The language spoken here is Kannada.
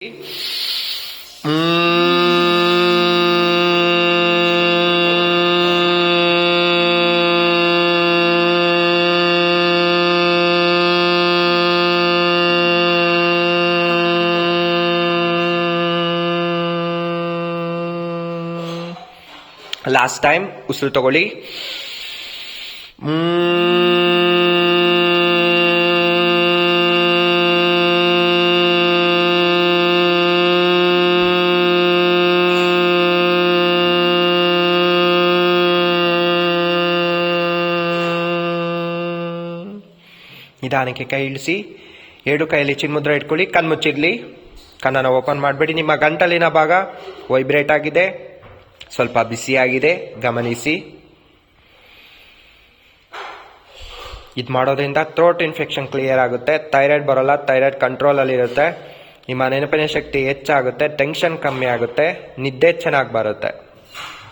ಲಾಸ್ಟ್ ಟೈಮ್ ಉಸಿರು ತಗೊಳ್ಳಿ. ನಿಧಾನಕ್ಕೆ ಕೈ ಇಳಿಸಿ, ಎರಡು ಕೈಯಲ್ಲಿ ಚಿನ್ಮುದ್ರ ಇಟ್ಕೊಳ್ಳಿ. ಕಣ್ಮುಚ್ಚಿರ್ಲಿ, ಕಣ್ಣನ್ನು ಓಪನ್ ಮಾಡಬೇಡಿ. ನಿಮ್ಮ ಗಂಟಲಿನ ಭಾಗ ವೈಬ್ರೇಟ್ ಆಗಿದೆ, ಸ್ವಲ್ಪ ಬಿಸಿಯಾಗಿದೆ, ಗಮನಿಸಿ. ಇದು ಮಾಡೋದ್ರಿಂದ ಥ್ರೋಟ್ ಇನ್ಫೆಕ್ಷನ್ ಕ್ಲಿಯರ್ ಆಗುತ್ತೆ, ಥೈರಾಯ್ಡ್ ಬರೋಲ್ಲ, ಥೈರಾಯ್ಡ್ ಕಂಟ್ರೋಲಲ್ಲಿ ಇರುತ್ತೆ, ನಿಮ್ಮ ನೆನಪಿನ ಶಕ್ತಿ ಹೆಚ್ಚಾಗುತ್ತೆ, ಟೆನ್ಷನ್ ಕಮ್ಮಿ ಆಗುತ್ತೆ, ನಿದ್ದೆ ಚೆನ್ನಾಗಿ ಬರುತ್ತೆ.